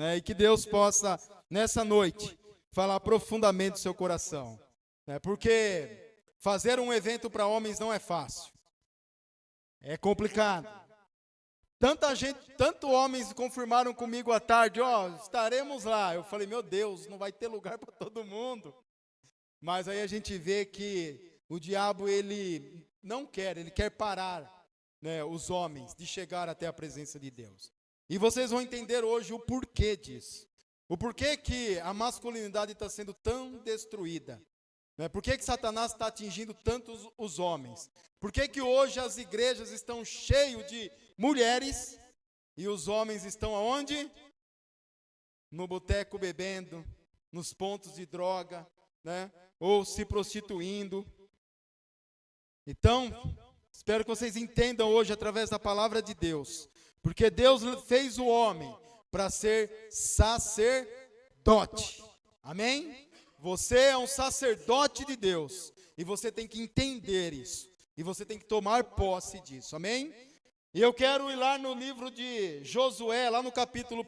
né? E que Deus possa, nessa noite, falar profundamente do seu coração, né? Porque fazer um evento para homens não é fácil, é complicado. Tanta gente, tanto homens confirmaram comigo à tarde, estaremos lá. Eu falei, meu Deus, não vai ter lugar para todo mundo. Mas aí a gente vê que o diabo, ele não quer, ele quer parar, né, os homens de chegar até a presença de Deus. E vocês vão entender hoje o porquê disso. O porquê que a masculinidade está sendo tão destruída. Né? Por que Satanás está atingindo tantos os homens? Por que hoje as igrejas estão cheias de mulheres e os homens estão aonde? No boteco bebendo, nos pontos de droga, né? Ou se prostituindo. Então, espero que vocês entendam hoje através da palavra de Deus, porque Deus fez o homem para ser sacerdote. Amém? Você é um sacerdote de Deus e você tem que entender isso e você tem que tomar posse disso. Amém? E eu quero ir lá no livro de Josué, lá no capítulo 1.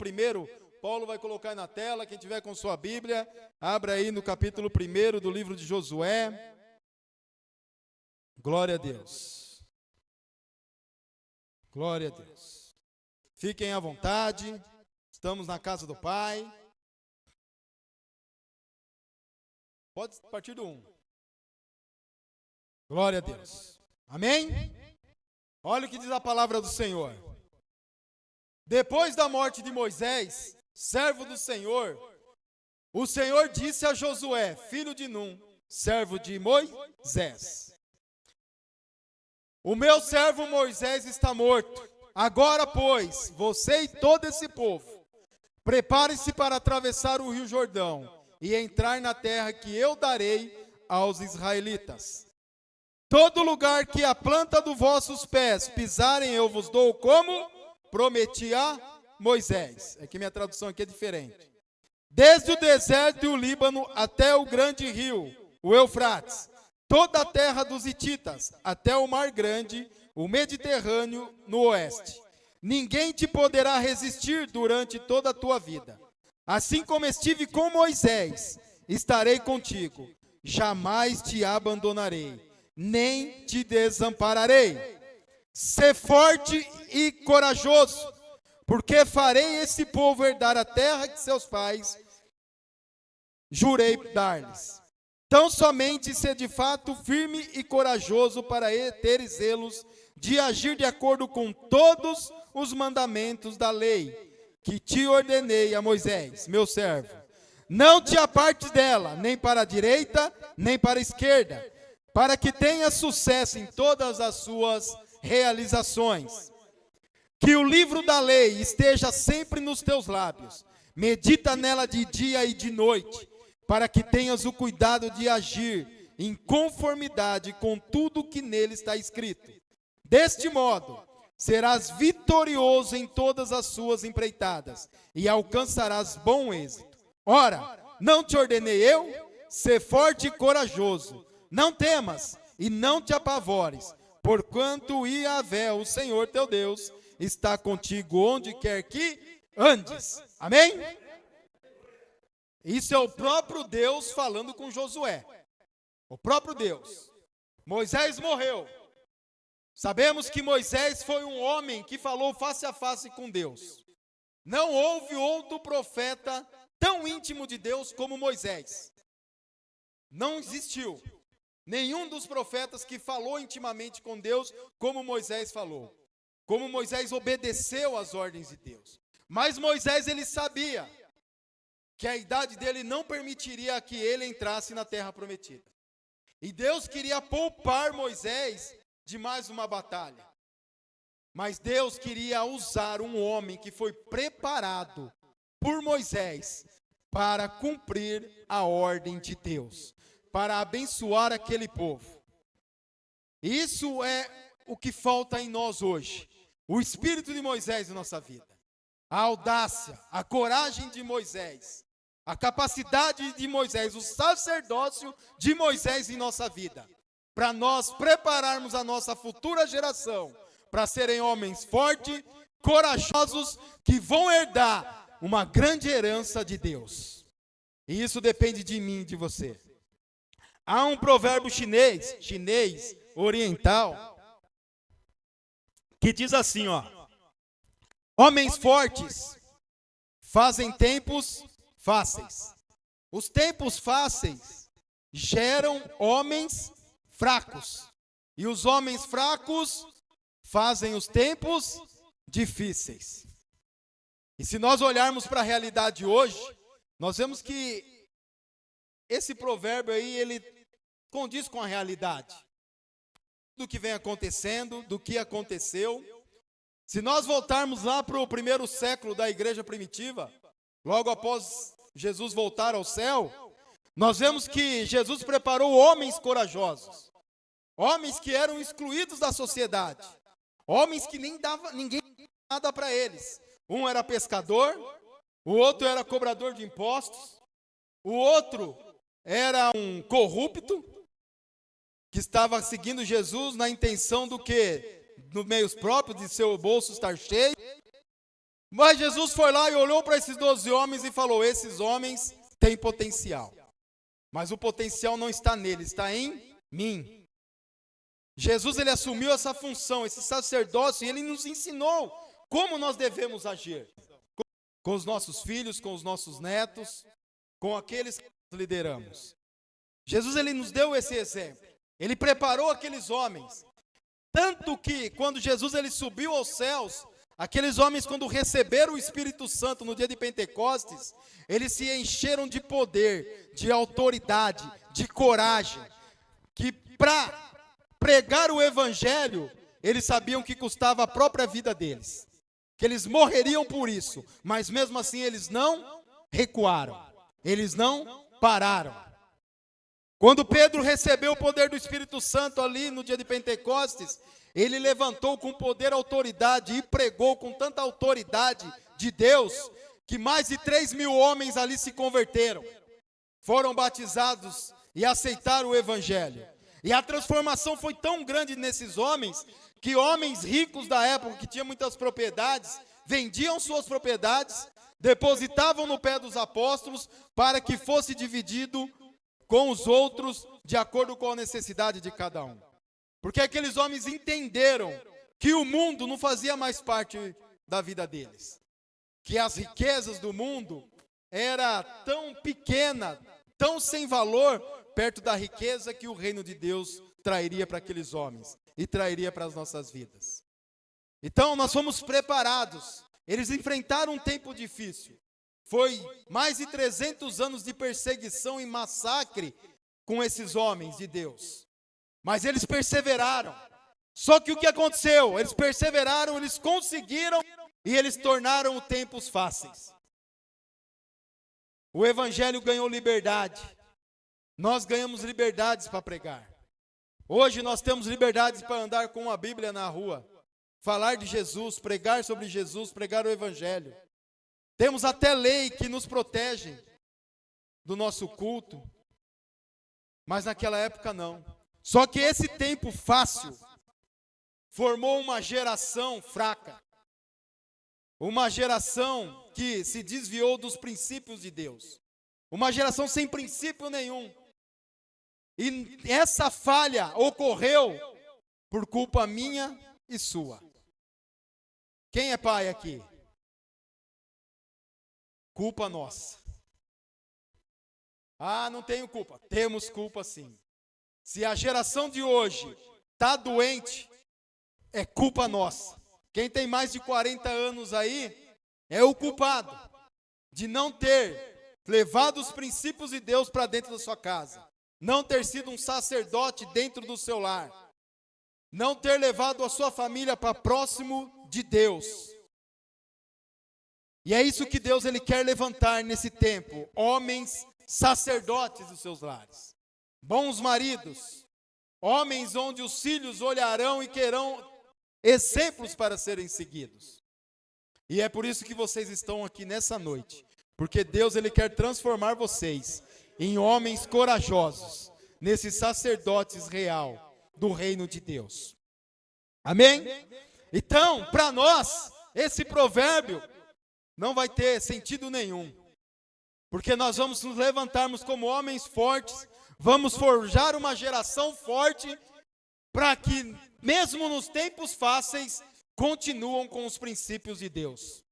Paulo vai colocar aí na tela, quem tiver com sua Bíblia, abra aí no capítulo 1 do livro de Josué. Glória a Deus. Glória a Deus. Fiquem à vontade, estamos na casa do Pai. Pode partir do 1. Glória a Deus. Amém? Olha o que diz a palavra do Senhor. Depois da morte de Moisés, servo do Senhor, o Senhor disse a Josué, filho de Num, servo de Moisés: o meu servo Moisés está morto. Agora, pois, você e todo esse povo, preparem-se para atravessar o rio Jordão e entrar na terra que eu darei aos israelitas. Todo lugar que a planta dos vossos pés pisarem, eu vos dou, como prometi a Moisés. É que minha tradução aqui é diferente. Desde o deserto e o Líbano até o grande rio, o Eufrates, toda a terra dos hititas, até o mar grande, o Mediterrâneo no oeste. Ninguém te poderá resistir durante toda a tua vida. Assim como estive com Moisés, estarei contigo. Jamais te abandonarei, nem te desampararei. Sê forte e corajoso, porque farei esse povo herdar a terra que seus pais jurei dar-lhes. Tão somente ser de fato firme e corajoso para ter zelos de agir de acordo com todos os mandamentos da lei que te ordenei a Moisés, meu servo. Não te apartes dela, nem para a direita, nem para a esquerda, para que tenhas sucesso em todas as suas realizações. Que o livro da lei esteja sempre nos teus lábios. Medita nela de dia e de noite, para que tenhas o cuidado de agir em conformidade com tudo que nele está escrito. Deste modo, serás vitorioso em todas as suas empreitadas e alcançarás bom êxito. Ora, não te ordenei eu? Sê forte e corajoso. Não temas e não te apavores, porquanto Yahvé, o Senhor teu Deus, está contigo onde quer que andes. Amém? Isso é o próprio Deus falando com Josué. O próprio Deus. Moisés morreu. Sabemos que Moisés foi um homem que falou face a face com Deus. Não houve outro profeta tão íntimo de Deus como Moisés. Não existiu nenhum dos profetas que falou intimamente com Deus como Moisés falou. Como Moisés obedeceu às ordens de Deus. Mas Moisés, ele sabia que a idade dele não permitiria que ele entrasse na terra prometida. E Deus queria poupar Moisés de mais uma batalha. Mas Deus queria usar um homem que foi preparado por Moisés para cumprir a ordem de Deus, para abençoar aquele povo. Isso é o que falta em nós hoje. O espírito de Moisés em nossa vida. A audácia, a coragem de Moisés, a capacidade de Moisés, o sacerdócio de Moisés em nossa vida, para nós prepararmos a nossa futura geração para serem homens fortes, corajosos, que vão herdar uma grande herança de Deus. E isso depende de mim e de você. Há um provérbio chinês, oriental, que diz assim, ó: homens fortes fazem tempos fáceis. Os tempos fáceis geram homens fracos. E os homens fracos fazem os tempos difíceis. E se nós olharmos para a realidade hoje, nós vemos que esse provérbio aí, ele condiz com a realidade do que vem acontecendo, do que aconteceu. Se nós voltarmos lá para o primeiro século da igreja primitiva, logo após Jesus voltar ao céu, nós vemos que Jesus preparou homens corajosos, homens que eram excluídos da sociedade, homens que ninguém dava nada para eles. Um era pescador, o outro era cobrador de impostos, o outro era um corrupto que estava seguindo Jesus na intenção do que? No meios próprios, de seu bolso estar cheio. Mas Jesus foi lá e olhou para esses 12 homens e falou: esses homens têm potencial, mas o potencial não está neles, está em mim. Jesus, ele assumiu essa função, esse sacerdócio, e ele nos ensinou como nós devemos agir com os nossos filhos, com os nossos netos, com aqueles que nós lideramos. Jesus, ele nos deu esse exemplo. Ele preparou aqueles homens, tanto que quando Jesus ele subiu aos céus, aqueles homens, quando receberam o Espírito Santo no dia de Pentecostes, eles se encheram de poder, de autoridade, de coragem, que para pregar o evangelho, eles sabiam que custava a própria vida deles, que eles morreriam por isso, mas mesmo assim eles não recuaram, eles não pararam. Quando Pedro recebeu o poder do Espírito Santo ali no dia de Pentecostes, ele levantou com poder e autoridade e pregou com tanta autoridade de Deus, que mais de 3.000 homens ali se converteram, foram batizados e aceitaram o evangelho. E a transformação foi tão grande nesses homens, que homens ricos da época, que tinham muitas propriedades, vendiam suas propriedades, depositavam no pé dos apóstolos, para que fosse dividido com os outros, de acordo com a necessidade de cada um. Porque aqueles homens entenderam que o mundo não fazia mais parte da vida deles, que as riquezas do mundo era tão pequena, tão sem valor, perto da riqueza que o reino de Deus trairia para aqueles homens e trairia para as nossas vidas. Então nós fomos preparados. Eles enfrentaram um tempo difícil. Foi mais de 300 anos de perseguição e massacre com esses homens de Deus. Mas eles perseveraram. Só que o que aconteceu? Eles perseveraram, eles conseguiram e eles tornaram os tempos fáceis. O evangelho ganhou liberdade. Nós ganhamos liberdades para pregar. Hoje nós temos liberdades para andar com a Bíblia na rua, falar de Jesus, pregar sobre Jesus, pregar o evangelho. Temos até lei que nos protege do nosso culto, mas naquela época não. Só que esse tempo fácil formou uma geração fraca, uma geração que se desviou dos princípios de Deus, uma geração sem princípio nenhum. E essa falha ocorreu por culpa minha e sua. Quem é pai aqui? Culpa nossa. Ah, não tenho culpa. Temos culpa sim. Se a geração de hoje está doente, é culpa nossa. Quem tem mais de 40 anos aí é o culpado de não ter levado os princípios de Deus para dentro da sua casa, não ter sido um sacerdote dentro do seu lar, não ter levado a sua família para próximo de Deus. E é isso que Deus ele quer levantar nesse tempo, homens sacerdotes dos seus lares, bons maridos, homens onde os filhos olharão e querão exemplos para serem seguidos. E é por isso que vocês estão aqui nessa noite, porque Deus ele quer transformar vocês em homens corajosos, nesses sacerdotes real do reino de Deus. Amém? Então, para nós, esse provérbio não vai ter sentido nenhum. Porque nós vamos nos levantarmos como homens fortes, vamos forjar uma geração forte, para que, mesmo nos tempos fáceis, continuam com os princípios de Deus.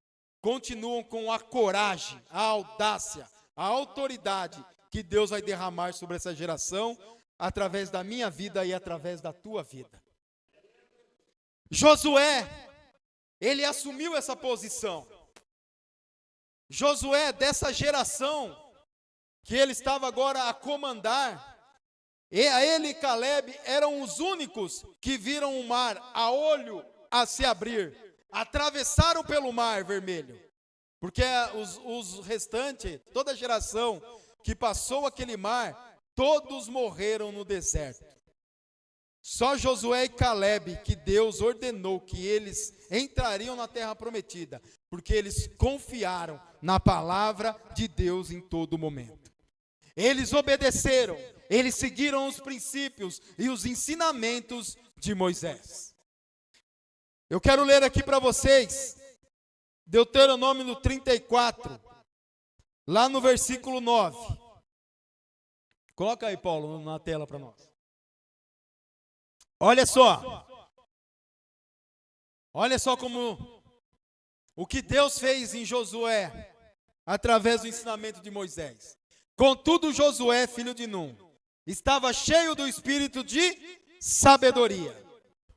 Continuam com a coragem, a audácia, a autoridade que Deus vai derramar sobre essa geração, através da minha vida e através da tua vida. Josué, ele assumiu essa posição. Josué, dessa geração que ele estava agora a comandar, ele e Caleb eram os únicos que viram o mar a olho a se abrir, atravessaram pelo mar vermelho, porque os restantes, toda a geração que passou aquele mar, todos morreram no deserto. Só Josué e Caleb, que Deus ordenou que eles entrariam na terra prometida, porque eles confiaram na palavra de Deus em todo momento. Eles obedeceram, eles seguiram os princípios e os ensinamentos de Moisés. Eu quero ler aqui para vocês, Deuteronômio no 34, lá no versículo 9. Coloca aí, Paulo, na tela para nós. Olha só como o que Deus fez em Josué, através do ensinamento de Moisés. Contudo, Josué, filho de Num, estava cheio do espírito de sabedoria,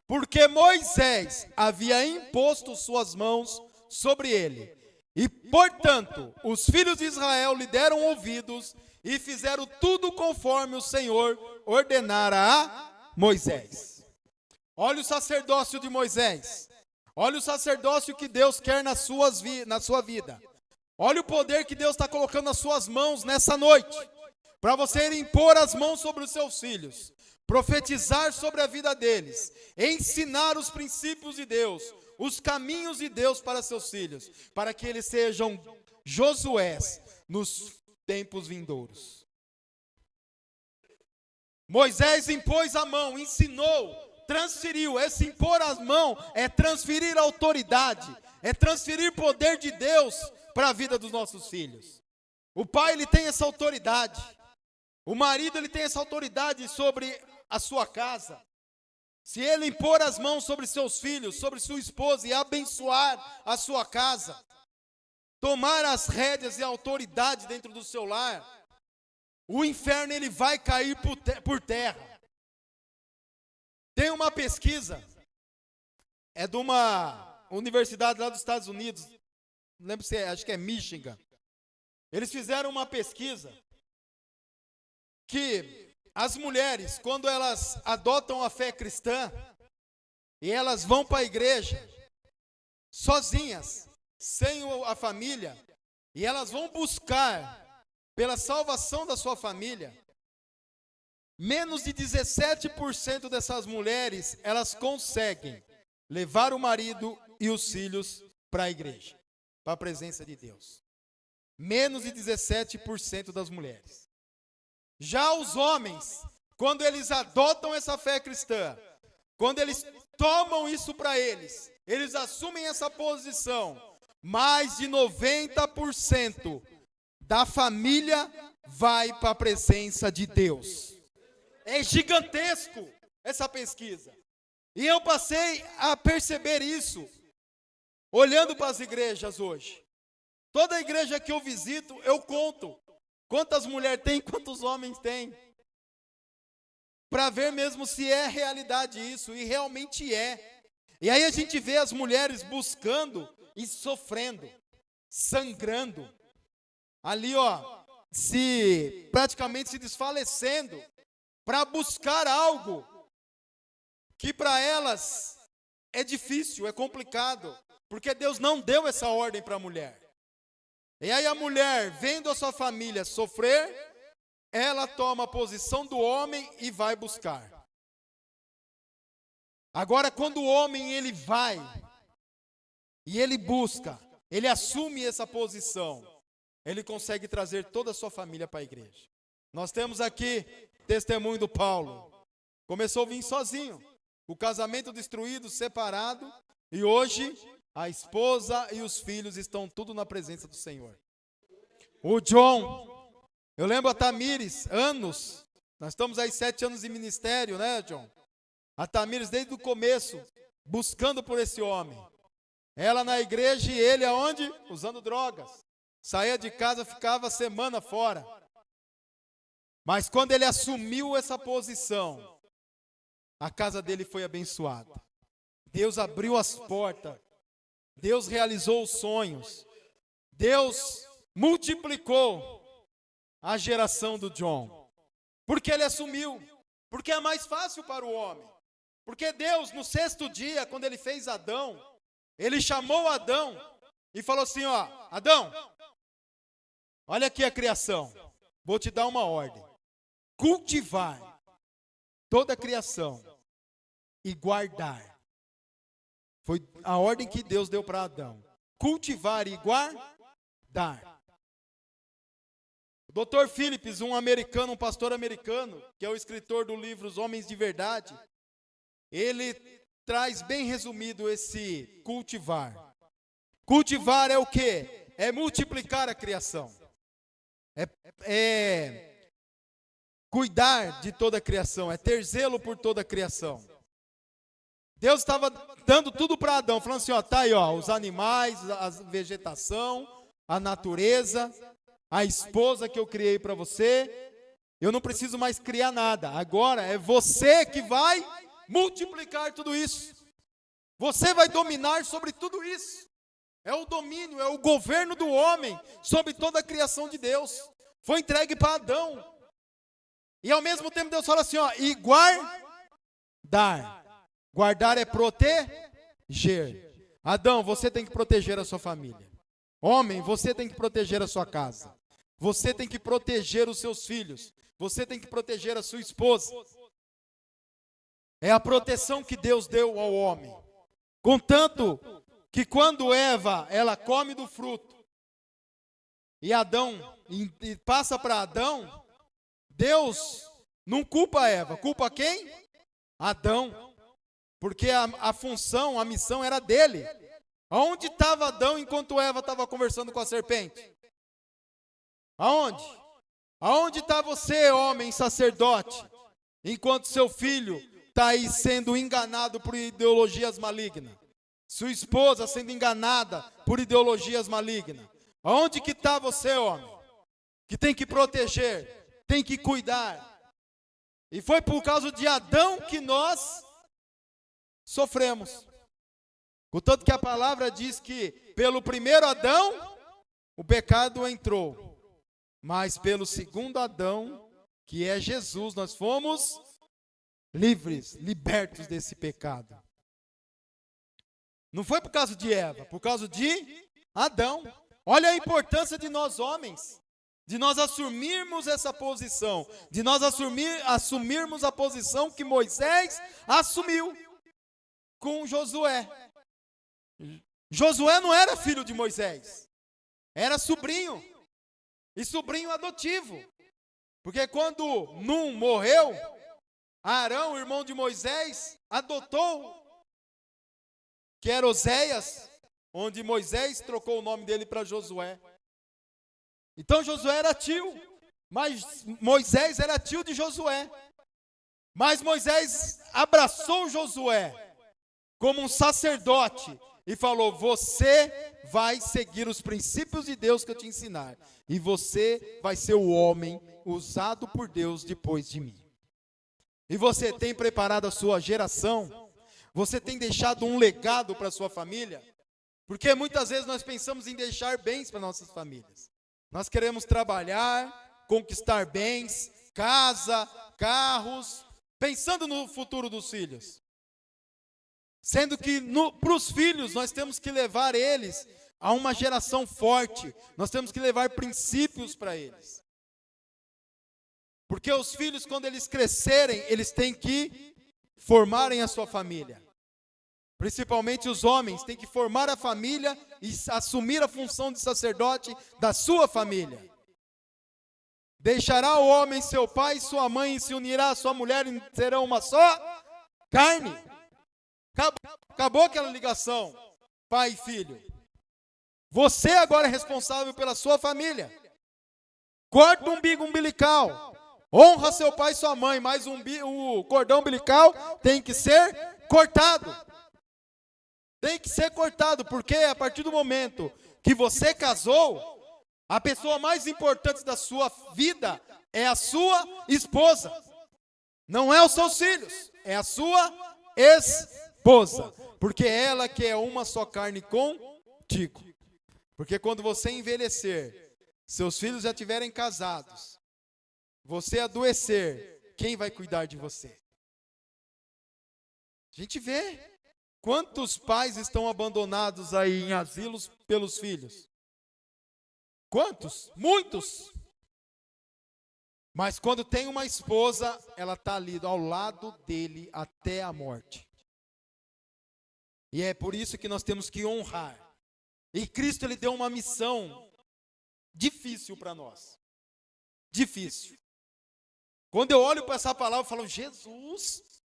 porque Moisés havia imposto suas mãos sobre ele. E, portanto, os filhos de Israel lhe deram ouvidos e fizeram tudo conforme o Senhor ordenara a Moisés. Olha o sacerdócio de Moisés. Olha o sacerdócio que Deus quer na sua vida. Olha o poder que Deus está colocando nas suas mãos nessa noite, para você impor as mãos sobre os seus filhos, profetizar sobre a vida deles, ensinar os princípios de Deus, os caminhos de Deus para seus filhos, para que eles sejam Josués nos tempos vindouros. Moisés impôs a mão, ensinou, transferiu. Esse impor as mãos é transferir autoridade, é transferir poder de Deus para a vida dos nossos filhos. O pai, ele tem essa autoridade. O marido, ele tem essa autoridade sobre a sua casa. Se ele impor as mãos sobre seus filhos, sobre sua esposa e abençoar a sua casa, tomar as rédeas e a autoridade dentro do seu lar, o inferno, ele vai cair por terra. Tem uma pesquisa, é de uma universidade lá dos Estados Unidos, não lembro se acho que é Michigan. Eles fizeram uma pesquisa que as mulheres, quando elas adotam a fé cristã e elas vão para a igreja sozinhas, sem a família, e elas vão buscar pela salvação da sua família, menos de 17% dessas mulheres, elas conseguem levar o marido e os filhos para a igreja, para a presença de Deus. Menos de 17% das mulheres. Já os homens, quando eles adotam essa fé cristã, quando eles tomam isso para eles, eles assumem essa posição, mais de 90% da família vai para a presença de Deus. É gigantesco essa pesquisa. E eu passei a perceber isso, olhando para as igrejas hoje. Toda igreja que eu visito, eu conto quantas mulheres tem, quantos homens tem, para ver mesmo se é realidade isso, e realmente é. E aí a gente vê as mulheres buscando e sofrendo, sangrando, ali praticamente se desfalecendo, para buscar algo que para elas é difícil, é complicado, porque Deus não deu essa ordem para a mulher. E aí a mulher, vendo a sua família sofrer, ela toma a posição do homem e vai buscar. Agora, quando o homem ele vai e ele busca, ele assume essa posição, ele consegue trazer toda a sua família para a igreja. Nós temos aqui testemunho do Paulo. Começou a vir sozinho, o casamento destruído, separado, e hoje a esposa e os filhos estão tudo na presença do Senhor. O John, eu lembro a Tamires, anos, nós estamos aí 7 anos de ministério, né, John? A Tamires desde o começo, buscando por esse homem. Ela na igreja e ele aonde? Usando drogas. Saía de casa, ficava semana fora. Mas quando ele assumiu essa posição, a casa dele foi abençoada. Deus abriu as portas. Deus realizou os sonhos. Deus multiplicou a geração do John. Porque ele assumiu. Porque é mais fácil para o homem. Porque Deus, no 6º dia, quando ele fez Adão, ele chamou Adão e falou assim, ó, Adão, olha aqui a criação, vou te dar uma ordem. Cultivar toda a criação e guardar. Foi a ordem que Deus deu para Adão. Cultivar e guardar. O Dr. Phillips, um americano, um pastor americano, que é o escritor do livro Os Homens de Verdade, ele traz bem resumido esse cultivar. Cultivar é o quê? É multiplicar a criação. É cuidar de toda a criação, é ter zelo por toda a criação. Deus estava dando tudo para Adão, falando assim, ó, tá aí, ó, os animais, a vegetação, a natureza, a esposa que eu criei para você. Eu não preciso mais criar nada. Agora é você que vai multiplicar tudo isso. Você vai dominar sobre tudo isso. É o domínio, é o governo do homem sobre toda a criação de Deus. Foi entregue para Adão. E ao mesmo tempo Deus fala assim, ó, e guardar. Guardar é proteger. Adão, você tem que proteger a sua família. Homem, você tem que proteger a sua casa. Você tem que proteger os seus filhos. Você tem que proteger a sua esposa. É a proteção que Deus deu ao homem. Contanto que quando Eva, ela come do fruto, e Adão, e passa para Adão, Deus não culpa Eva, culpa quem? Adão. Porque a função, a missão era dele. Aonde estava Adão enquanto Eva estava conversando com a serpente? Aonde? Aonde está você, homem sacerdote, enquanto seu filho está aí sendo enganado por ideologias malignas? Sua esposa sendo enganada por ideologias malignas. Aonde que está você, homem? Que tem que proteger, tem que cuidar. E foi por causa de Adão que nós sofremos. Contanto que a palavra diz que pelo primeiro Adão, o pecado entrou. Mas pelo segundo Adão, que é Jesus, nós fomos livres, libertos desse pecado. Não foi por causa de Eva, por causa de Adão. Olha a importância de nós homens, de nós assumirmos essa posição, de nós assumirmos a posição que Moisés assumiu com Josué. Josué não era filho de Moisés, era sobrinho, e sobrinho adotivo. Porque quando Num morreu, Arão, irmão de Moisés, adotou, que era Oséias, onde Moisés trocou o nome dele para Josué. Então Josué era tio, mas Moisés era tio de Josué. Mas Moisés abraçou Josué como um sacerdote e falou, você vai seguir os princípios de Deus que eu te ensinar. E você vai ser o homem usado por Deus depois de mim. E você tem preparado a sua geração? Você tem deixado um legado para a sua família? Porque muitas vezes nós pensamos em deixar bens para nossas famílias. Nós queremos trabalhar, conquistar bens, casa, carros, pensando no futuro dos filhos. Sendo que para os filhos nós temos que levar eles a uma geração forte. Nós temos que levar princípios para eles. Porque os filhos, quando eles crescerem, eles têm que formarem a sua família. Principalmente os homens têm que formar a família e assumir a função de sacerdote da sua família. Deixará o homem seu pai e sua mãe e se unirá à sua mulher e serão uma só carne. Acabou aquela ligação pai e filho. Você agora é responsável pela sua família. Corta o umbigo umbilical. Honra seu pai e sua mãe, mas o cordão umbilical tem que ser cortado. Tem que ser cortado, porque a partir do momento que você casou, a pessoa mais importante da sua vida é a sua esposa. Não é os seus filhos, é a sua esposa. Porque é ela que é uma só carne contigo. Porque quando você envelhecer, seus filhos já estiverem casados, você adoecer, quem vai cuidar de você? A gente vê quantos pais estão abandonados aí em asilos pelos filhos. Quantos? Muitos. Mas quando tem uma esposa, ela está ali ao lado dele até a morte. E é por isso que nós temos que honrar. E Cristo, ele deu uma missão difícil para nós. Difícil. Quando eu olho para essa palavra, eu falo, Jesus,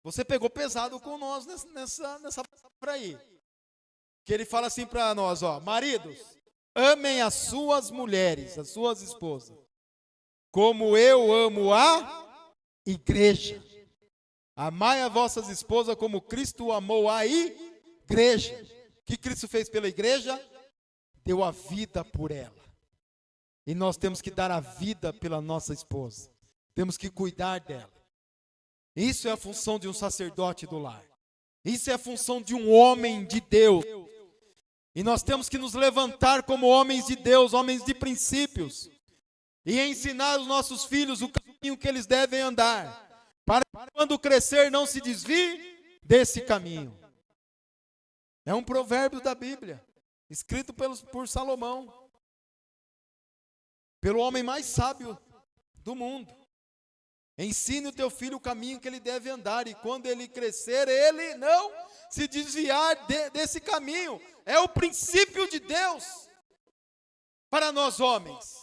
você pegou pesado com nós nessa palavra aí. Que ele fala assim para nós, ó, maridos, amem as suas mulheres, as suas esposas, como eu amo a igreja. Amai as vossas esposas como Cristo amou a igreja. O que Cristo fez pela igreja? Deu a vida por ela. E nós temos que dar a vida pela nossa esposa. Temos que cuidar dela. Isso é a função de um sacerdote do lar. Isso é a função de um homem de Deus. E nós temos que nos levantar como homens de Deus, homens de princípios. E ensinar os nossos filhos o caminho que eles devem andar. Para que quando crescer não se desvie desse caminho. É um provérbio da Bíblia, escrito por Salomão. Pelo homem mais sábio do mundo. Ensine o teu filho o caminho que ele deve andar. E quando ele crescer, ele não se desviar desse caminho. É o princípio de Deus para nós homens.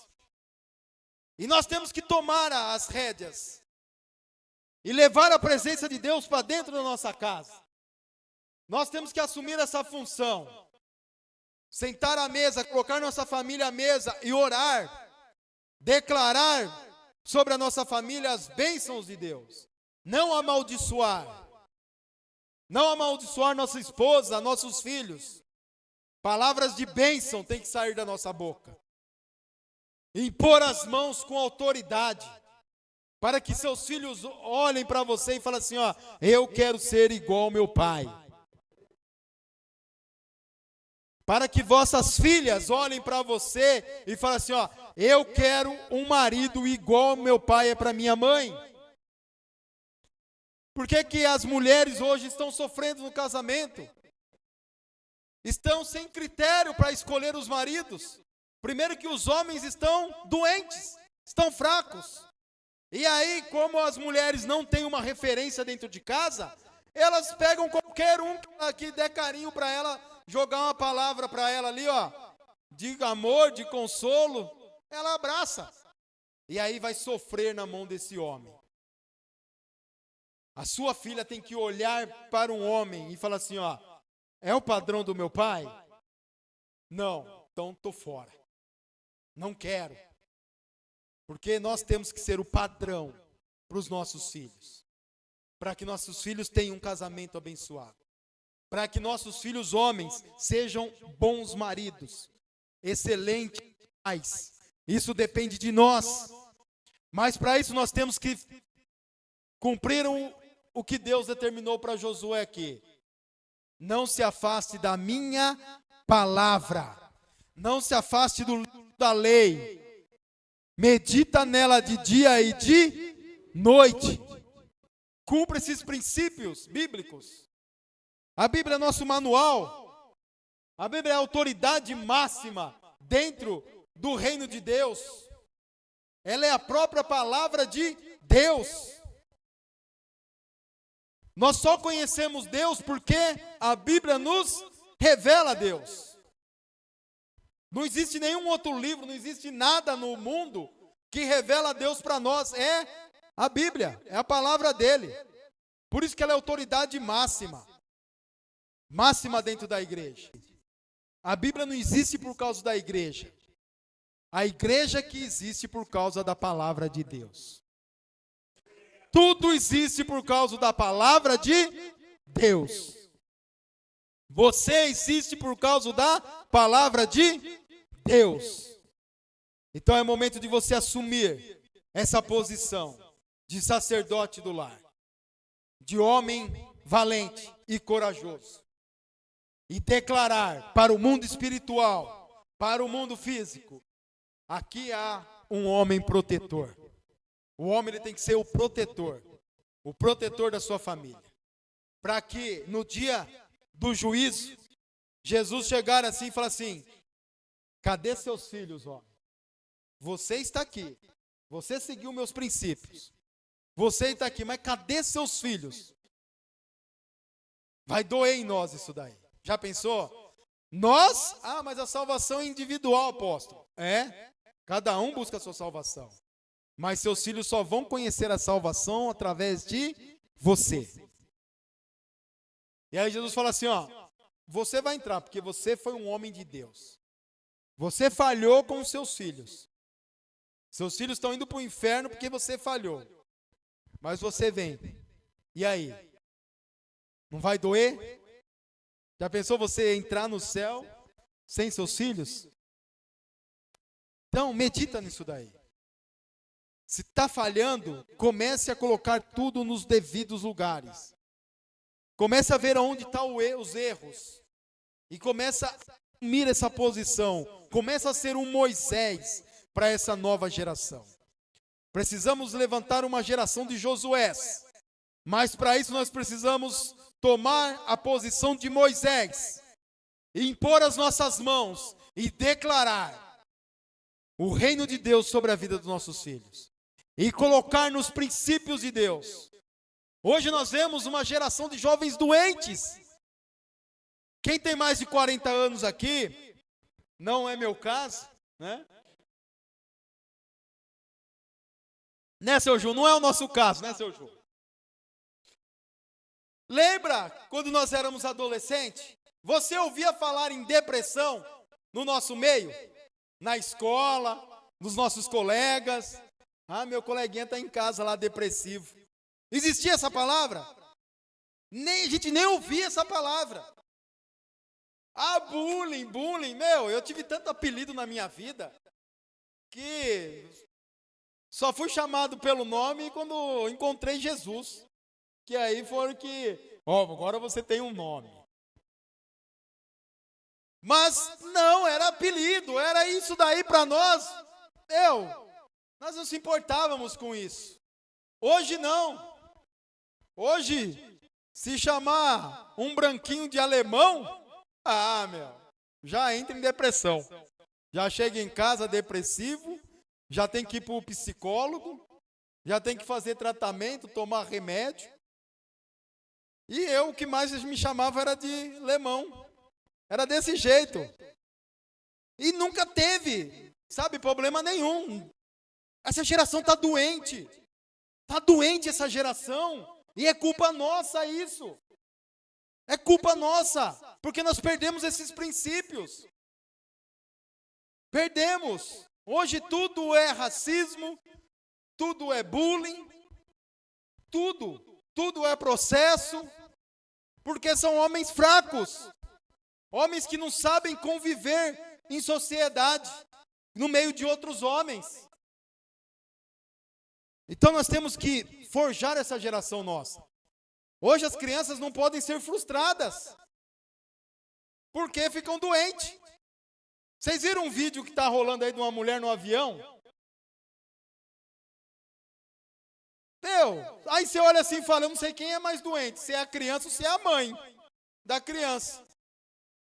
E nós temos que tomar as rédeas e levar a presença de Deus para dentro da nossa casa. Nós temos que assumir essa função. Sentar à mesa, colocar nossa família à mesa e orar. Declarar sobre a nossa família as bênçãos de Deus. Não amaldiçoar. Não amaldiçoar nossa esposa, nossos filhos. Palavras de bênção têm que sair da nossa boca. Impor as mãos com autoridade. Para que seus filhos olhem para você e falem assim, ó, eu quero ser igual ao meu pai. Para que vossas filhas olhem para você e falem assim, ó, eu quero um marido igual ao meu pai é para minha mãe. Por que que as mulheres hoje estão sofrendo no casamento? Estão sem critério para escolher os maridos. Primeiro que os homens estão doentes, estão fracos. E aí, como as mulheres não têm uma referência dentro de casa, elas pegam qualquer um que der carinho para ela, jogar uma palavra para ela ali, ó, de amor, de consolo, ela abraça. E aí vai sofrer na mão desse homem. A sua filha tem que olhar para um homem e falar assim, ó, é o padrão do meu pai? Não, então estou fora. Não quero. Porque nós temos que ser o padrão para os nossos filhos. Para que nossos filhos tenham um casamento abençoado. Para que nossos filhos homens sejam bons maridos. Excelentes pais. Isso depende de nós. Mas para isso nós temos que cumprir o que Deus determinou para Josué aqui. Não se afaste da minha palavra. Não se afaste da lei. Medita nela de dia e de noite. Cumpra esses princípios bíblicos. A Bíblia é nosso manual. A Bíblia é a autoridade máxima dentro do reino de Deus. Ela é a própria palavra de Deus. Nós só conhecemos Deus porque a Bíblia nos revela Deus. Não existe nenhum outro livro, não existe nada no mundo que revela Deus para nós. É a Bíblia, é a palavra dele. Por isso que ela é autoridade máxima. máxima dentro da igreja. A Bíblia não existe por causa da igreja. A igreja que existe por causa da palavra de Deus. Tudo existe por causa da palavra de Deus. Você existe por causa da palavra de Deus. Então é momento de você assumir essa posição de sacerdote do lar, de homem valente e corajoso, e declarar para o mundo espiritual, para o mundo físico, aqui há um homem protetor. O homem ele tem que ser o protetor da sua família, para que no dia do juízo, Jesus chegar assim e falar assim: cadê seus filhos, homem? Você está aqui, você seguiu meus princípios, você está aqui, mas cadê seus filhos? Vai doer em nós isso daí. Já pensou? Nós, mas a salvação é individual, apóstolo. Cada um busca a sua salvação. Mas seus filhos só vão conhecer a salvação através de você. E aí Jesus fala assim, você vai entrar, porque você foi um homem de Deus. Você falhou com os seus filhos. Seus filhos estão indo para o inferno porque você falhou. Mas você vem. E aí? Não vai doer? Já pensou você entrar no céu sem seus filhos? Então, medita nisso daí. Se está falhando, comece a colocar tudo nos devidos lugares. Comece a ver onde estão os erros. E comece a assumir essa posição. Comece a ser um Moisés para essa nova geração. Precisamos levantar uma geração de Josués. Mas para isso nós precisamos tomar a posição de Moisés. E impor as nossas mãos e declarar o reino de Deus sobre a vida dos nossos filhos. E colocar nos princípios de Deus. Hoje nós vemos uma geração de jovens doentes. Quem tem mais de 40 anos aqui, não é meu caso, né? Né, seu Ju? Não é o nosso caso, né, seu Ju? Lembra quando nós éramos adolescentes? Você ouvia falar em depressão no nosso meio? Na escola, nos nossos colegas. Meu coleguinha está em casa lá depressivo. Existia essa palavra? A gente nem ouvia essa palavra. Bullying. Eu tive tanto apelido na minha vida que só fui chamado pelo nome quando encontrei Jesus. Que aí foram que, agora você tem um nome. Mas não, era apelido, era isso daí para nós. Nós não se importávamos com isso. Hoje não. Hoje, se chamar um branquinho de alemão, já entra em depressão. Já chega em casa depressivo, já tem que ir para o psicólogo, já tem que fazer tratamento, tomar remédio. E o que mais me chamava era de lemão. Era desse jeito. E nunca teve, problema nenhum. Essa geração está doente. Está doente essa geração. E é culpa nossa isso. É culpa nossa. Porque nós perdemos esses princípios. Perdemos. Hoje tudo é racismo. Tudo é bullying. Tudo é processo. Porque são homens fracos. Homens que não sabem conviver em sociedade. No meio de outros homens. Então nós temos que forjar essa geração nossa. Hoje as crianças não podem ser frustradas. Porque ficam doentes. Vocês viram um vídeo que está rolando aí de uma mulher no avião? Aí você olha assim e fala, eu não sei quem é mais doente, se é a criança ou se é a mãe da criança.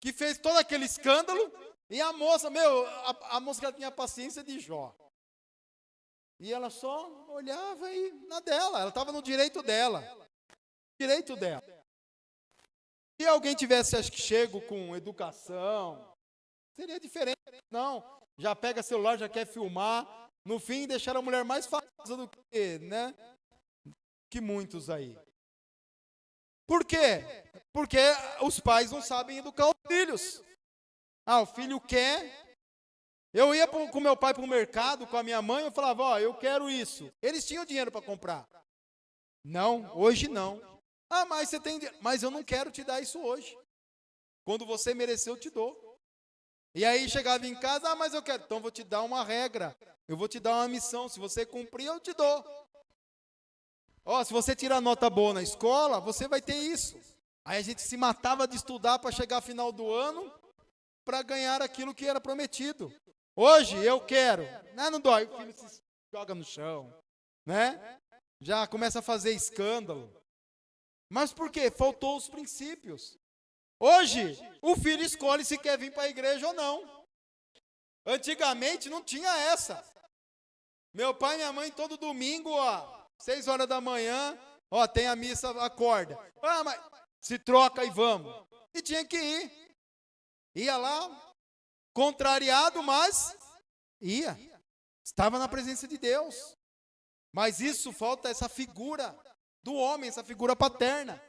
Que fez todo aquele escândalo e a moça, a moça tinha paciência de Jó. E ela só olhava aí na dela, ela estava no direito dela. Se alguém tivesse, acho que chego com educação, seria diferente. Não, já pega celular, já quer filmar, no fim deixar a mulher mais famosa do que, que muitos aí. Por quê? Porque os pais não sabem educar os filhos. Ah, o filho quer. Eu ia com meu pai para o mercado, com a minha mãe, eu falava, ó, eu quero isso. Eles tinham dinheiro para comprar. Não, hoje não. Ah, mas você tem dinheiro. Mas eu não quero te dar isso hoje. Quando você merecer, eu te dou. E aí chegava em casa, ah, mas eu quero. Então eu vou te dar uma regra. Eu vou te dar uma missão. Se você cumprir, eu te dou. Ó, se você tirar nota boa na escola, você vai ter isso. Aí a gente se matava de estudar para chegar ao final do ano, para ganhar aquilo que era prometido. Hoje eu quero. Não dói, o filho se joga no chão, né? Já começa a fazer escândalo. Mas por quê? Faltou os princípios. Hoje, o filho escolhe se quer vir para a igreja ou não. Antigamente não tinha essa. Meu pai e minha mãe todo domingo, ó, 6 horas da manhã, ó, tem a missa, acorda. Ah, mas se troca e vamos. E tinha que ir. Ia lá, contrariado, mas ia. Estava na presença de Deus. Mas isso falta essa figura do homem, essa figura paterna.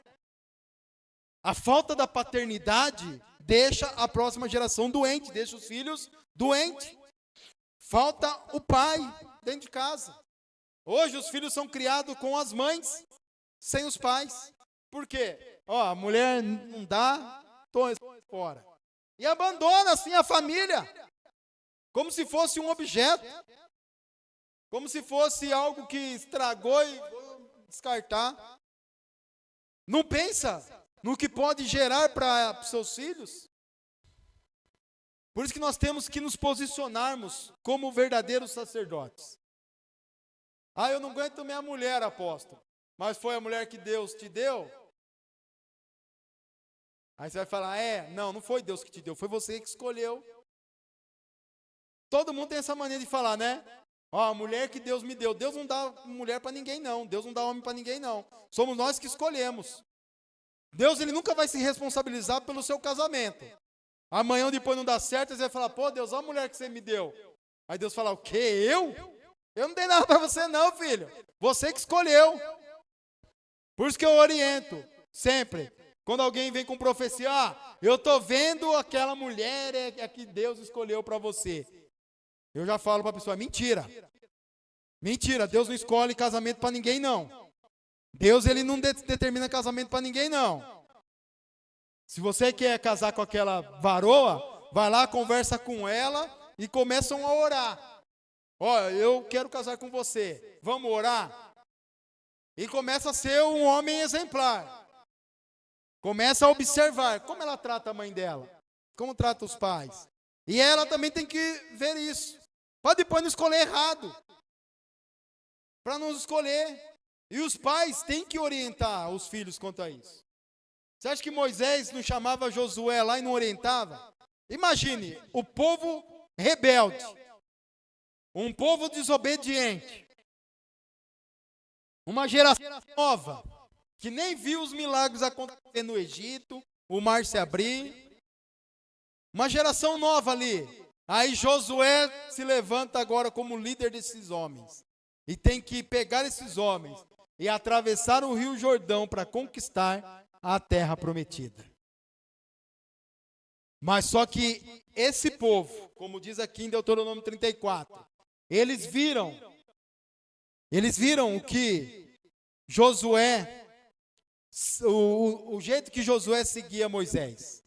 A falta da paternidade deixa a próxima geração doente, deixa os filhos doentes. Falta o pai dentro de casa. Hoje os filhos são criados com as mães, sem os pais. Por quê? Ó, a mulher não dá, tô fora. E abandona assim a família, como se fosse um objeto, como se fosse algo que estragou e vou descartar. Não pensa no que pode gerar para seus filhos. Por isso que nós temos que nos posicionarmos como verdadeiros sacerdotes. Ah, eu não aguento minha mulher, apóstolo. Mas foi a mulher que Deus te deu? Aí você vai falar, não foi Deus que te deu, foi você que escolheu. Todo mundo tem essa mania de falar, né? Ó, a mulher que Deus me deu. Deus não dá mulher para ninguém, não. Deus não dá homem para ninguém, não. Somos nós que escolhemos. Deus, ele nunca vai se responsabilizar pelo seu casamento. Amanhã ou depois não dá certo, você vai falar, pô, Deus, olha a mulher que você me deu. Aí Deus fala, o quê? Eu? Eu não dei nada para você não, filho. Você que escolheu. Por isso que eu oriento, sempre. Quando alguém vem com profecia, eu estou vendo aquela mulher é que Deus escolheu para você. Eu já falo para a pessoa, mentira. Mentira, Deus não escolhe casamento para ninguém, não. Deus, ele não determina casamento para ninguém, não. Se você quer casar com aquela varoa, vai lá, conversa com ela e começam a orar. Ó, eu quero casar com você, vamos orar? E começa a ser um homem exemplar. Começa a observar como ela trata a mãe dela, como trata os pais. E ela também tem que ver isso. Para depois não escolher errado. Para não escolher. E os pais têm que orientar os filhos quanto a isso. Você acha que Moisés não chamava Josué lá e não orientava? Imagine, o povo rebelde. Um povo desobediente. Uma geração nova, que nem viu os milagres acontecer no Egito, o mar se abrir. Uma geração nova ali. Aí Josué se levanta agora como líder desses homens. E tem que pegar esses homens e atravessar o Rio Jordão para conquistar a terra prometida. Mas só que esse povo, como diz aqui em Deuteronômio 34, eles viram o que Josué, o jeito que Josué seguia Moisés.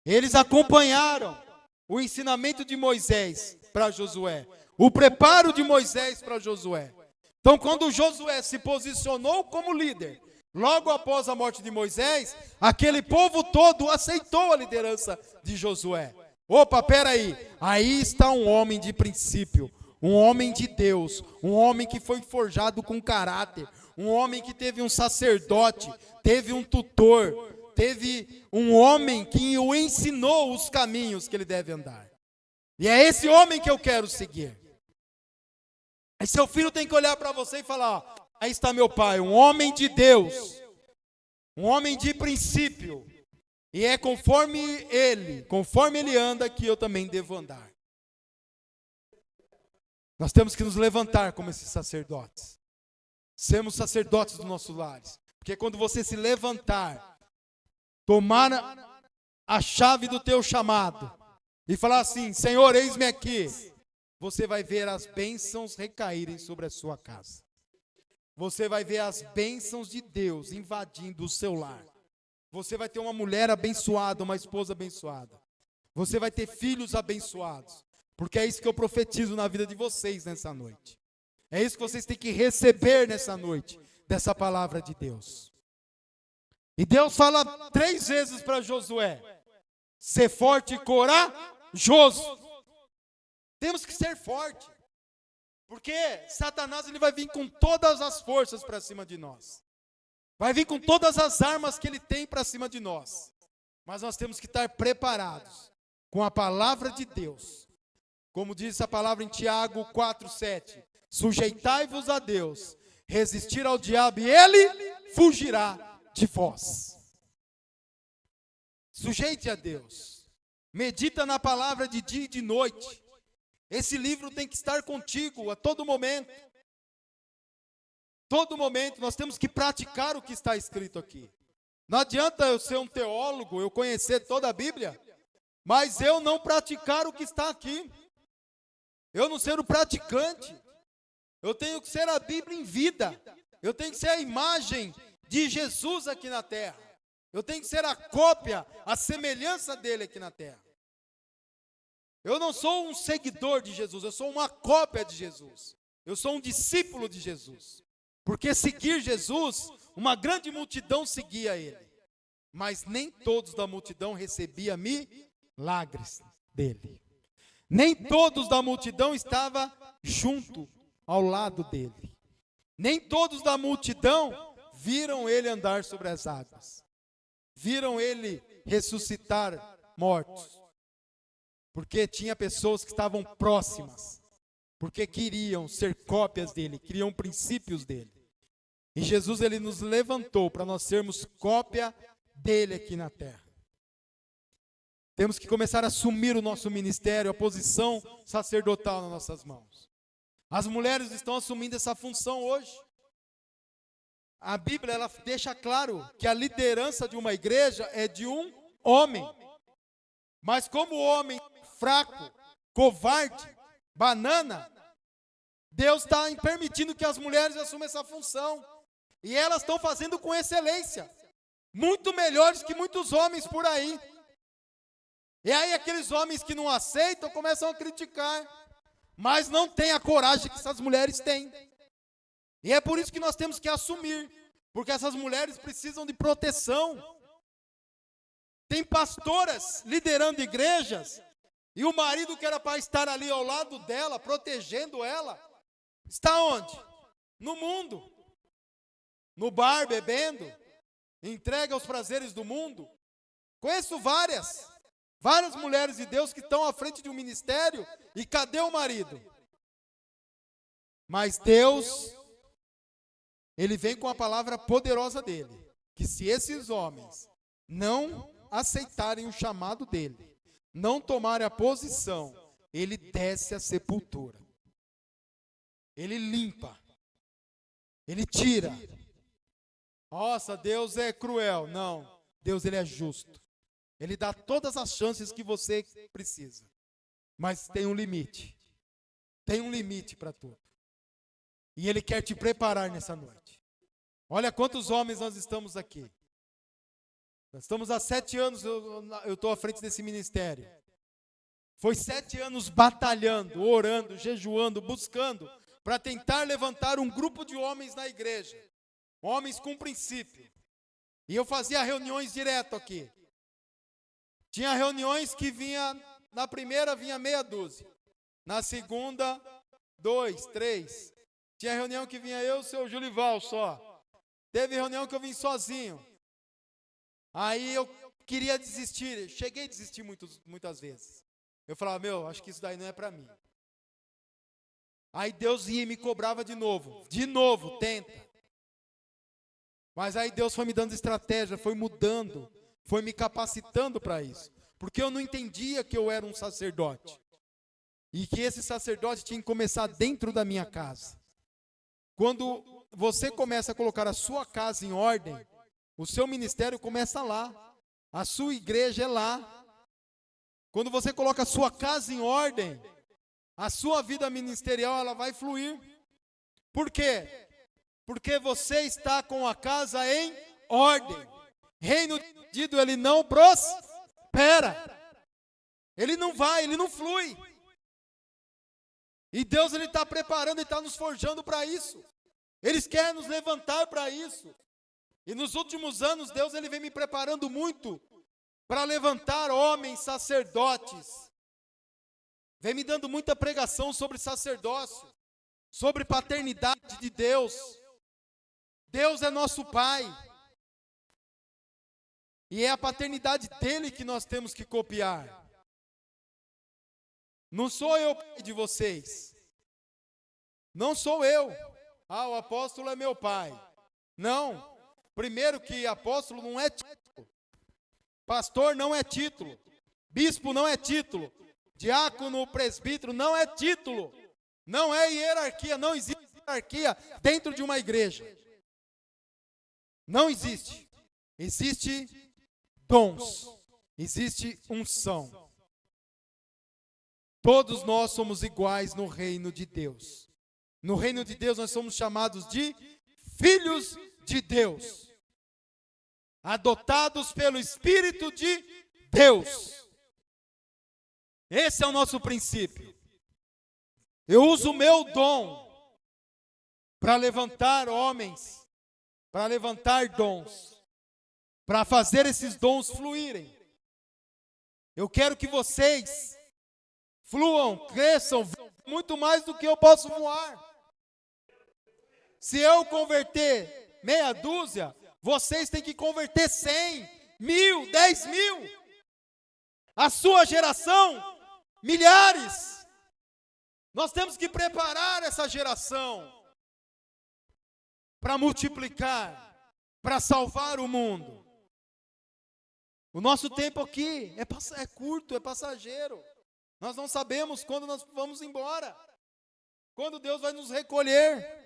Eles acompanharam o ensinamento de Moisés para Josué, o preparo de Moisés para Josué. Então, quando Josué se posicionou como líder, logo após a morte de Moisés, aquele povo todo aceitou a liderança de Josué. Opa, peraí, aí está um homem de princípio, um homem de Deus, um homem que foi forjado com caráter, um homem que teve um sacerdote, teve um tutor, teve um homem que o ensinou os caminhos que ele deve andar. E é esse homem que eu quero seguir. Aí seu filho tem que olhar para você e falar, ó, aí está meu pai, um homem de Deus, um homem de princípio. E é conforme ele anda, que eu também devo andar. Nós temos que nos levantar como esses sacerdotes. Sermos sacerdotes dos nossos lares. Porque quando você se levantar tomar a chave do teu chamado e falar assim: Senhor, eis-me aqui, você vai ver as bênçãos recaírem sobre a sua casa. Você vai ver as bênçãos de Deus invadindo o seu lar. Você vai ter uma mulher abençoada, uma esposa abençoada. Você vai ter filhos abençoados. Porque é isso que eu profetizo na vida de vocês nessa noite. É isso que vocês têm que receber nessa noite, dessa palavra de Deus. E Deus fala 3 vezes para Josué: ser forte e corajoso. Temos que ser forte. Porque Satanás ele vai vir com todas as forças para cima de nós. Vai vir com todas as armas que ele tem para cima de nós. Mas nós temos que estar preparados com a palavra de Deus. Como diz a palavra em Tiago 4:7. Sujeitai-vos a Deus, resistir ao diabo e ele fugirá de vós. Sujeite a Deus. Medita na palavra de dia e de noite. Esse livro tem que estar contigo a todo momento. Todo momento nós temos que praticar o que está escrito aqui. Não adianta eu ser um teólogo, eu conhecer toda a Bíblia, mas eu não praticar o que está aqui. Eu não ser o praticante. Eu tenho que ser a Bíblia em vida. Eu tenho que ser a imagem de Jesus aqui na terra. Eu tenho que ser a cópia, a semelhança dele aqui na terra. Eu não sou um seguidor de Jesus, eu sou uma cópia de Jesus. Eu sou um discípulo de Jesus. Porque seguir Jesus, uma grande multidão seguia ele. Mas nem todos da multidão recebiam milagres dele. Nem todos da multidão estavam junto ao lado dele. Nem todos da multidão viram ele andar sobre as águas. Viram ele ressuscitar mortos. Porque tinha pessoas que estavam próximas. Porque queriam ser cópias dele, queriam princípios dele. E Jesus ele nos levantou para nós sermos cópia dele aqui na terra. Temos que começar a assumir o nosso ministério, a posição sacerdotal nas nossas mãos. As mulheres estão assumindo essa função hoje. A Bíblia ela deixa claro que a liderança de uma igreja é de um homem. Mas como o homem fraco, covarde, banana, Deus está permitindo que as mulheres assumam essa função. E elas estão fazendo com excelência. Muito melhores que muitos homens por aí. E aí aqueles homens que não aceitam começam a criticar. Mas não têm a coragem que essas mulheres têm. E é por isso que nós temos que assumir. Porque essas mulheres precisam de proteção. Tem pastoras liderando igrejas. E o marido que era para estar ali ao lado dela, protegendo ela, está onde? No mundo. No bar, bebendo. Entrega aos prazeres do mundo. Conheço várias mulheres de Deus que estão à frente de um ministério. E cadê o marido? Mas Deus, Ele vem com a palavra poderosa dele. Que se esses homens não aceitarem o chamado dele, não tomarem a posição, ele desce a sepultura. Ele limpa. Ele tira. Nossa, Deus é cruel. Não, Deus ele é justo. Ele dá todas as chances que você precisa. Mas tem um limite. Tem um limite para tudo. E Ele quer te preparar nessa noite. Olha quantos homens nós estamos aqui. Nós estamos há 7 anos, eu estou à frente desse ministério. Foi 7 anos batalhando, orando, jejuando, buscando, para tentar levantar um grupo de homens na igreja. Homens com princípio. E eu fazia reuniões direto aqui. Tinha reuniões que na primeira vinha meia dúzia. Na segunda, 2, 3. Tinha reunião que vinha eu e o seu Julival só. Teve reunião que eu vim sozinho. Aí eu queria desistir. Cheguei a desistir muitas vezes. Eu falava, acho que isso daí não é para mim. Aí Deus ia e me cobrava de novo. De novo, tenta. Mas aí Deus foi me dando estratégia, foi mudando, foi me capacitando para isso. Porque eu não entendia que eu era um sacerdote. E que esse sacerdote tinha que começar dentro da minha casa. Quando você começa a colocar a sua casa em ordem, o seu ministério começa lá. A sua igreja é lá. Quando você coloca a sua casa em ordem, a sua vida ministerial ela vai fluir. Por quê? Porque você está com a casa em ordem. Reino dividido, ele não prospera. Ele não vai, ele não flui. E Deus ele está preparando e está nos forjando para isso. Ele quer nos levantar para isso. E nos últimos anos, Deus ele vem me preparando muito para levantar homens sacerdotes. Vem me dando muita pregação sobre sacerdócio, sobre paternidade de Deus. Deus é nosso Pai. E é a paternidade dele que nós temos que copiar. Não sou eu pai de vocês. Não sou eu. Ah, o apóstolo é meu pai. Não. Primeiro que apóstolo não é título. Pastor não é título. Bispo não é título. Diácono, presbítero não é título. Não é hierarquia. Não existe hierarquia dentro de uma igreja. Não existe. Existe dons. Existe unção. Todos nós somos iguais no reino de Deus. No reino de Deus nós somos chamados de filhos de Deus. Adotados pelo Espírito de Deus. Esse é o nosso princípio. Eu uso o meu dom para levantar homens, para levantar dons, para fazer esses dons fluírem. Eu quero que vocês fluam, cresçam, muito mais do que eu posso voar. Se eu converter meia dúzia, vocês têm que converter 100, 1000, 10.000. A sua geração, milhares. Nós temos que preparar essa geração para multiplicar, para salvar o mundo. O nosso tempo aqui é curto, é passageiro. Nós não sabemos quando nós vamos embora, quando Deus vai nos recolher.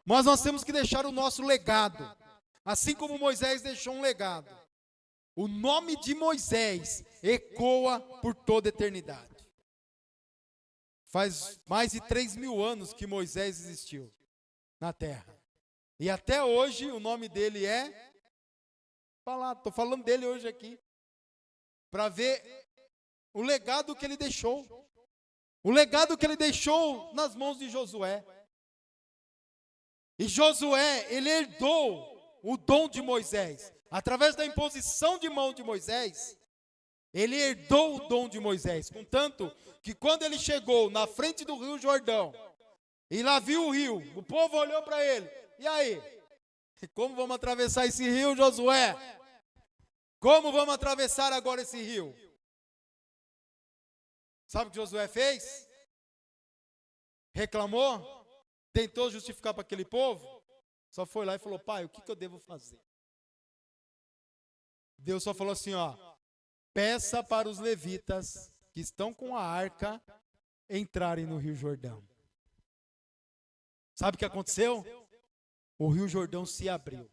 Mas nós temos que deixar o nosso legado, assim como Moisés deixou um legado. O nome de Moisés ecoa por toda a eternidade. Faz mais de 3.000 anos que Moisés existiu na terra. E até hoje o nome dele é... Estou falando dele hoje aqui, para ver o legado que ele deixou. O legado que ele deixou nas mãos de Josué. E Josué, ele herdou o dom de Moisés. Através da imposição de mão de Moisés, ele herdou o dom de Moisés. Contanto que quando ele chegou na frente do rio Jordão, e lá viu o rio, o povo olhou para ele. E aí? Como vamos atravessar esse rio, Josué? Como vamos atravessar agora esse rio? Sabe o que Josué fez? Reclamou? Tentou justificar para aquele povo? Só foi lá e falou: pai, o que eu devo fazer? Deus só falou assim, ó: peça para os levitas que estão com a arca entrarem no Rio Jordão. Sabe o que aconteceu? O Rio Jordão se abriu.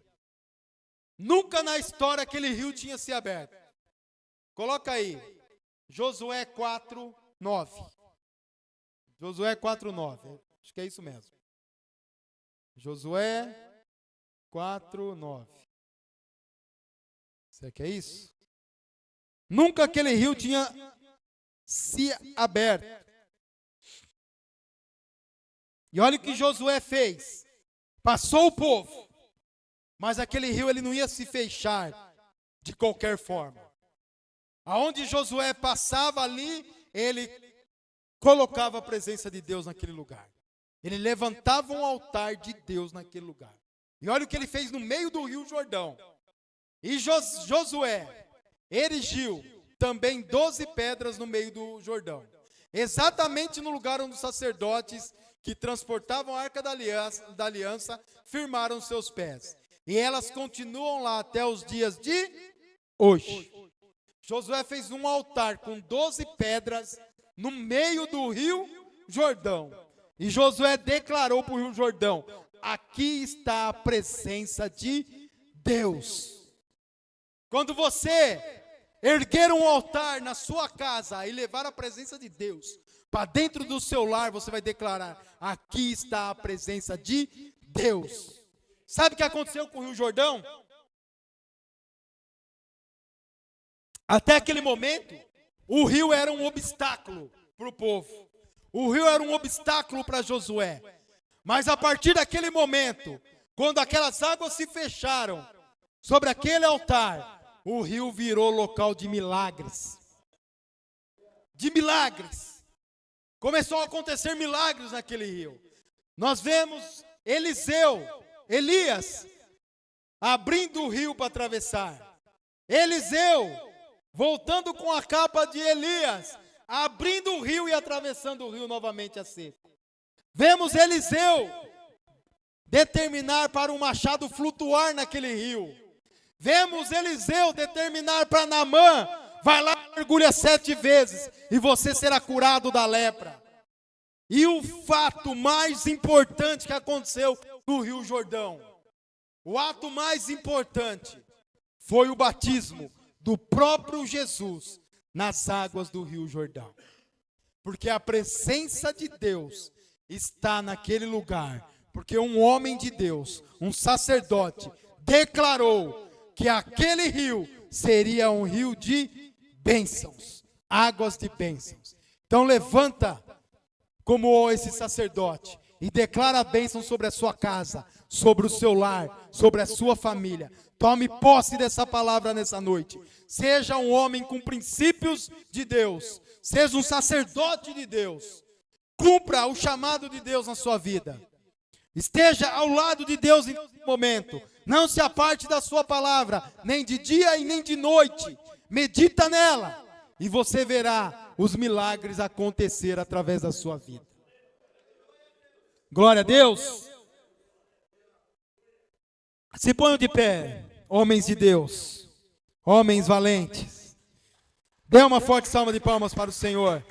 Nunca na história aquele rio tinha se aberto. Coloca aí, Josué 4:9. Josué 4:9. Acho que é isso mesmo. Josué 4:9. Será que é isso? Nunca aquele rio tinha se aberto. E olha o que Josué fez. Passou o povo, mas aquele rio ele não ia se fechar de qualquer forma. Aonde Josué passava ali, ele colocava a presença de Deus naquele lugar. Ele levantava um altar de Deus naquele lugar. E olha o que ele fez no meio do rio Jordão. E Josué erigiu também 12 pedras no meio do Jordão. Exatamente no lugar onde os sacerdotes que transportavam a arca da aliança firmaram seus pés. E elas continuam lá até os dias de hoje. Josué fez um altar com 12 pedras no meio do rio Jordão. E Josué declarou para o rio Jordão: aqui está a presença de Deus. Quando você erguer um altar na sua casa e levar a presença de Deus para dentro do seu lar, você vai declarar: aqui está a presença de Deus. Sabe o que aconteceu com o Rio Jordão? Até aquele momento, o rio era um obstáculo para o povo. O rio era um obstáculo para Josué. Mas a partir daquele momento, quando aquelas águas se fecharam sobre aquele altar, o rio virou local de milagres. De milagres. Começou a acontecer milagres naquele rio. Nós vemos Elias, abrindo o rio para atravessar. Eliseu, voltando com a capa de Elias, abrindo o rio e atravessando o rio novamente a seco. Vemos Eliseu determinar para um machado flutuar naquele rio. Vemos Eliseu determinar para Naamã: vai lá, mergulha 7 vezes e você será curado da lepra. E o fato mais importante que aconteceu no Rio Jordão, o ato mais importante, foi o batismo do próprio Jesus nas águas do Rio Jordão. Porque a presença de Deus está naquele lugar. Porque um homem de Deus, um sacerdote, declarou que aquele rio seria um rio de bênçãos, águas de bênçãos. Então levanta como esse sacerdote e declara a bênção sobre a sua casa, sobre o seu lar, sobre a sua família. Tome posse dessa palavra nessa noite. Seja um homem com princípios de Deus. Seja um sacerdote de Deus. Cumpra o chamado de Deus na sua vida. Esteja ao lado de Deus em todo momento. Não se aparte da sua palavra, nem de dia e nem de noite. Medita nela e você verá os milagres acontecer através da sua vida. Glória a Deus. Se ponham de pé, homens de Deus, homens valentes. Dê uma forte salva de palmas para o Senhor.